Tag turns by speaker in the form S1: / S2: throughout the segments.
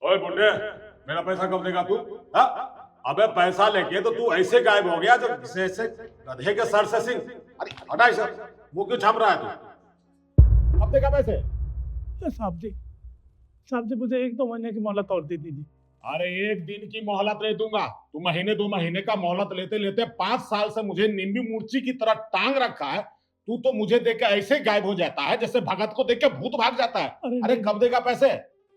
S1: ओए बुड्ढे, मेरा पैसा कब देगा तू? हाँ? अबे पैसा लेके तो तू ऐसे गायब हो गया जब जैसे गधे के सर से सिंह। अरे हटा इसे, मुंह क्यों छाप रहा है तू? कब देगा पैसे?
S2: साहब जी, साहब जी मुझे 1-2 महीने की मोहलत और दे दीजिए।
S1: अरे एक दिन की मोहलत नहीं दूंगा। तू महीने 2 महीने का मोहलत लेते लेते 5 साल से मुझे नींबू मूर्छी की तरह टांग रखा है। तू तो मुझे देख के ऐसे गायब हो जाता है जैसे भगत को देख के भूत भाग जाता है।
S2: अरे
S1: अरे
S2: नहीं
S1: कब देगा पैसे?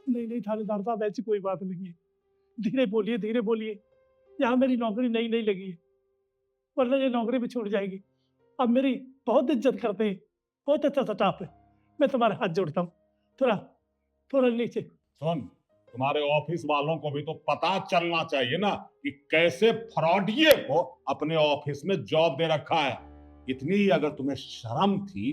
S2: नहीं नहीं थानेदार साहब, ऐसी कोई बात नहीं है। धीरे बोलिए, धीरे बोलिए। यहाँ मेरी नौकरी नई नई लगी है, वरना ये नौकरी भी छूट जाएगी। अब मेरी बहुत इज्जत करते हैं, बहुत अच्छा स्टाफ है। मैं तुम्हारे हाथ जोड़ता हूँ, थोड़ा थोड़ा नीचे।
S1: सुन, तुम्हारे ऑफिस वालों को भी तो पता चलना चाहिए ना कि कैसे फ्रॉडिये को अपने ऑफिस में जॉब दे रखा है। इतनी ही अगर तुम्हें शर्म थी,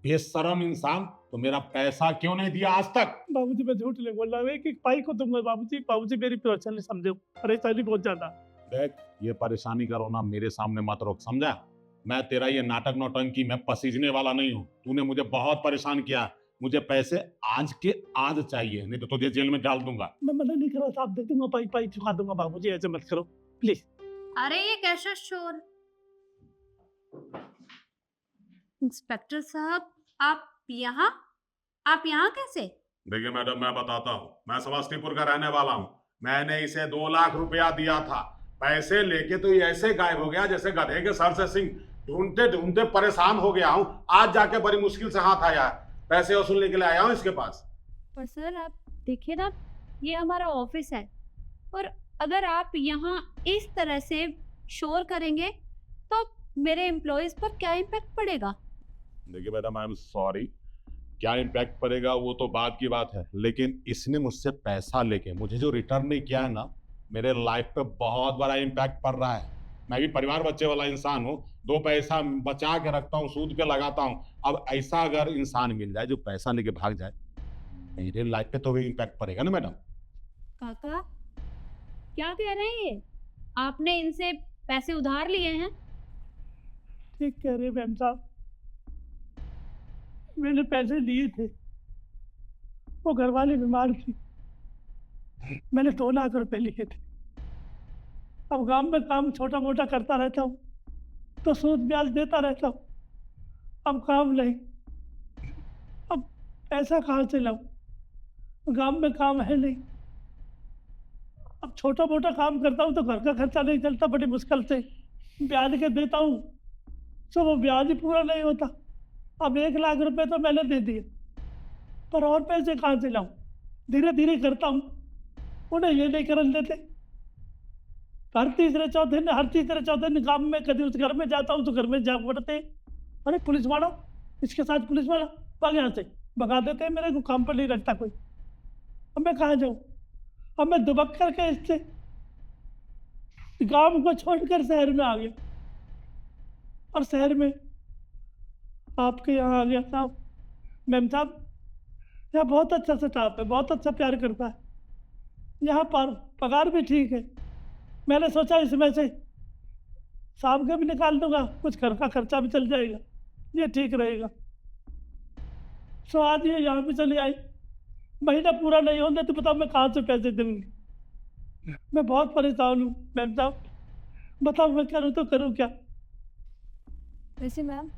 S1: बेशरम इंसान, तो मेरा पैसा क्यों नहीं दिया आज तक?
S2: बाबूजी मैं झूठ नहीं बोल रहा हूँ, एक पाई को दूंगा बाबूजी। बाबूजी मेरी परेशानी समझो, परेशानी बहुत ज्यादा।
S1: देख, ये परेशानी का रोना मेरे सामने मत रोक, समझा? मैं तेरा ये नाटक नौटंकी में पसीजने वाला नहीं हूँ। तूने मुझे बहुत परेशान किया। मुझे पैसे आज के आज चाहिए, नहीं तो तुझे जेल में डाल दूंगा।
S2: मैं मना नहीं कर रहा साहब, दे दूंगा, पाई पाई चुका दूंगा बाबूजी, ऐसे मत करो प्लीज।
S3: अरे ये कैसा शोर? इंस्पेक्टर साहब, आप यहाँ कैसे?
S1: देखिए मैडम, मैं बताता हूँ, मैं समस्तीपुर का रहने वाला हूँ। मैंने इसे 2 लाख रुपया दिया था। पैसे लेके तो ये ऐसे गायब हो गया जैसे गधे के सर से सिंह। ढूंढते ढूंढते परेशान हो गया हूँ, आज जाके बड़ी मुश्किल से हाथ आया है। पैसे वसूलने के लिए आया हूँ इसके पास।
S3: पर सर आप देखिए ना, ये हमारा ऑफिस है, और अगर आप यहाँ इस तरह से शोर करेंगे तो मेरे एम्प्लॉयज पर क्या इम्पैक्ट पड़ेगा?
S1: देखिए मैडम, आई एम सॉरी। क्या इम्पैक्ट पड़ेगा वो तो बात की बात है, लेकिन इसने मुझसे पैसा लेके मुझे जो रिटर्न नहीं किया है ना, मेरे लाइफ पे बहुत बड़ा इम्पैक्ट पड़ रहा है। मैं भी परिवार बच्चे वाला इंसान हूँ, 2 पैसा बचा के रखता हूँ, सूद पे लगाता हूँ। अब ऐसा अगर इंसान मिल जाए जो पैसा लेके भाग जाए, मेरे लाइफ पे तो भी इम्पैक्ट पड़ेगा ना मैडम।
S3: काका, क्या कह रहे हैं ये? आपने इनसे पैसे उधार लिए हैं?
S2: ठीक कह रहे मैम साहब, मैंने पैसे लिए थे, वो घरवाली बीमार थी, मैंने 2 लाख रुपए लिए थे। अब गांव में काम छोटा मोटा करता रहता हूँ तो सूद ब्याज देता रहता हूँ। अब काम नहीं, अब पैसा कहाँ से लाऊं? गांव में काम है नहीं। अब छोटा मोटा काम करता हूँ तो घर का खर्चा नहीं चलता, बड़ी मुश्किल से ब्याज के देता हूँ, तो वो ब्याज ही पूरा नहीं होता। अब 1 लाख रुपए तो मैंने दे दिए, पर और पैसे कहाँ से लाऊं? धीरे धीरे करता हूँ, उन्हें ये नहीं करने देते। हर तीसरे चौथे दिन काम में कभी उस घर में जाता हूँ तो घर में जा पड़ते, अरे पुलिस वाला, इसके साथ पुलिस वाला, भाग यहाँ से, भगा देते हैं, मेरे को काम पर नहीं रखता कोई। अब मैं कहाँ जाऊँ? अब मैं दुबक करके इससे गांव को छोड़कर शहर में आ गया, और शहर में आपके यहाँ आ गया साहब। मैम साहब, यहाँ बहुत अच्छा स्टाफ है, बहुत अच्छा प्यार करता है। यहाँ पर पगार भी ठीक है। मैंने सोचा इसमें से साहब का भी निकाल दूंगा, कुछ घर का खर्चा भी चल जाएगा, ये ठीक रहेगा। सो आज ये यहाँ पे चली आई, महीना पूरा नहीं होने तो बताओ मैं कहाँ से पैसे दूंगी? मैं बहुत परेशान हूँ मैम साहब, बताओ मैं करूँ तो करूँ क्या?
S4: वैसे मैम,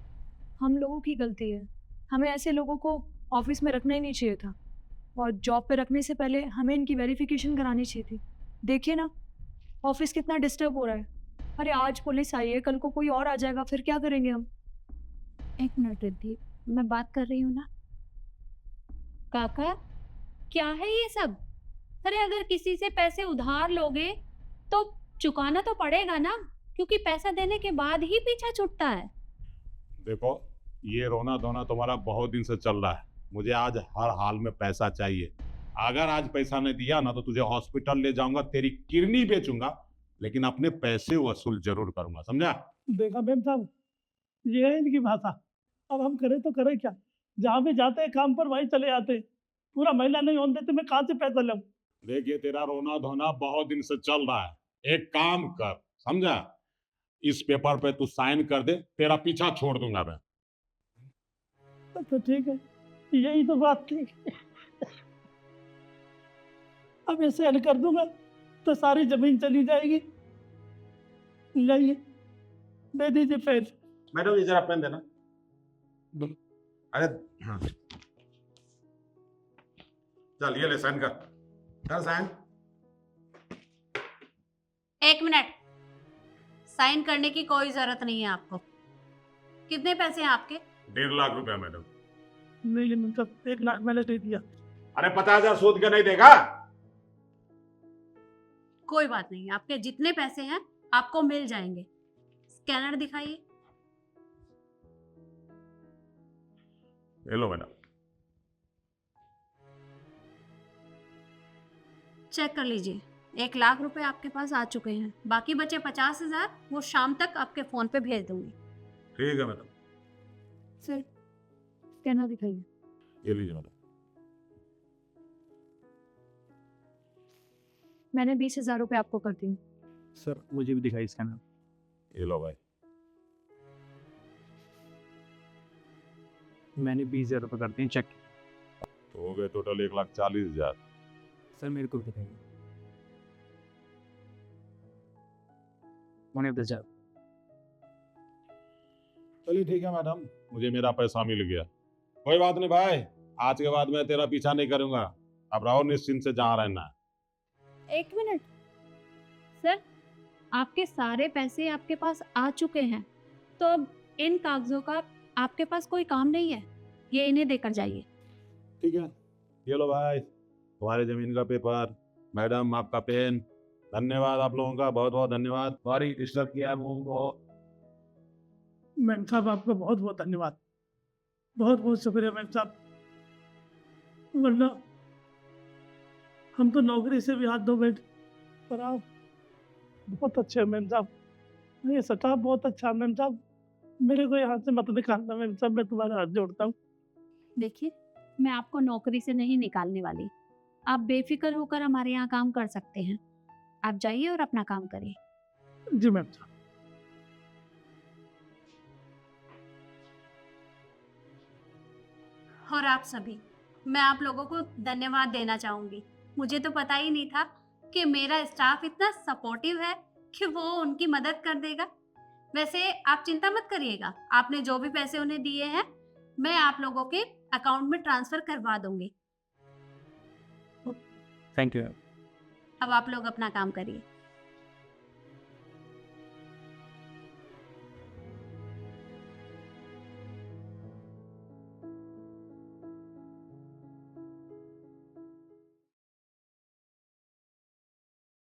S4: हम लोगों की गलती है, हमें ऐसे लोगों को ऑफिस में रखना ही नहीं चाहिए था, और जॉब पे रखने से पहले हमें इनकी वेरिफिकेशन करानी चाहिए थी। देखिए ना, ऑफिस कितना डिस्टर्ब हो रहा है। अरे आज पुलिस आई है, कल को कोई और आ जाएगा, फिर क्या करेंगे हम?
S3: एक मिनट रिद्धि, मैं बात कर रही हूँ ना। काका, क्या है ये सब? अरे अगर किसी से पैसे उधार लोगे तो चुकाना तो पड़ेगा ना, क्योंकि पैसा देने के बाद ही पीछा छूटता है।
S1: देखो, ये रोना धोना तुम्हारा बहुत दिन से चल रहा है। मुझे आज हर हाल में पैसा चाहिए। अगर आज पैसा नहीं दिया ना तो तुझे हॉस्पिटल ले जाऊंगा, तेरी किडनी बेचूंगा, लेकिन अपने पैसे वसूल जरूर करूंगा, समझा?
S2: देखा मैम साहब, ये है इनकी भाषा। अब हम करें तो करें क्या? जहाँ भी जाते हैं काम पर वहीं चले आते हैं, पूरा महीना नहीं होने देते, मैं कहाँ से पैसा लाऊं?
S1: देखिए, तेरा रोना धोना बहुत दिन से चल रहा है। एक काम कर, समझा? इस पेपर पे तू साइन कर दे, तेरा पीछा छोड़ दूंगा मैं।
S2: तो ठीक है, यही तो बात थी। अब ये सेल कर दूंगा तो सारी जमीन चली जाएगी। लाइए, दे दीजिए पैसे।
S1: मैडम ये जरा पेन देना। अरे हाँ, चल ये ले साइन कर साइन।
S3: 1 मिनट, साइन करने की कोई जरूरत नहीं है आपको। कितने पैसे हैं आपके?
S1: 1.5 लाख रुपया मैडम।
S2: नहीं मतलब 1 लाख मैंने दे दिया।
S1: अरे 50,000 सूद के नहीं देगा?
S3: कोई बात नहीं, आपके जितने पैसे हैं आपको मिल जाएंगे। स्कैनर दिखाइए।
S1: ले लो मैडम।
S3: चेक कर लीजिए, 1 लाख रुपए आपके पास आ चुके हैं। बाकी बचे 50,000 वो शाम तक आपके फोन पे भेज दूंगी।
S1: ठीक है मैडम।
S4: सर स्कैनर दिखाइए।
S1: ये लीजिए मैडम।
S4: मैंने 20,000 रुपये आपको कर दिए।
S5: सर मुझे भी दिखाई स्कैनर।
S1: ये लो भाई।
S5: मैंने 20,000 रुपये कर दिए, चेक।
S1: तो हो गए टोटल 1,40,000।
S5: सर मेरे को भी दिखाइए। मैंने 10,000।
S1: चलिए ठीक है मैडम, मुझे मेरा पैसा मिल गया। कोई बात नहीं भाई, आज के बाद मैं तेरा पीछा नहीं करूंगा। अब रहो निश्चिंत से जहाँ रहना है।
S3: 1 मिनट सर, आपके सारे पैसे आपके पास आ चुके हैं, तो अब इन कागजों का आपके पास कोई काम नहीं है। ये इन्हें देकर जाइए।
S1: ठीक है, ये लो भाई तुम्हारे जमीन का पेपर, मैडम आपका पेन। धन्यवाद आप लोगों का, बहुत बहुत धन्यवाद। सॉरी डिस्टर्ब किया आप लोगों को।
S2: मैम साहब आपका बहुत बहुत धन्यवाद, बहुत बहुत शुक्रिया मैम साहब। वरना हम तो नौकरी से भी हाथ धो बैठे। पर आप बहुत अच्छे हैं मैम साहब, ये स्टाफ बहुत अच्छा है मैम साहब। मेरे को यहाँ से मत निकालना मैम साहब, मैं तुम्हारा हाथ जोड़ता हूँ।
S3: देखिए, मैं आपको नौकरी से नहीं निकालने वाली। आप बेफिक्र होकर हमारे यहाँ काम कर सकते हैं। आप जाइए और अपना काम करिए।
S2: जी मैम साहब।
S3: और आप सभी, मैं आप लोगों को धन्यवाद देना चाहूँगी। मुझे तो पता ही नहीं था कि मेरा स्टाफ इतना सपोर्टिव है कि वो उनकी मदद कर देगा। वैसे आप चिंता मत करिएगा, आपने जो भी पैसे उन्हें दिए हैं मैं आप लोगों के अकाउंट में ट्रांसफ़र करवा दूँगी।
S5: Thank you.
S3: अब आप लोग अपना काम करिए।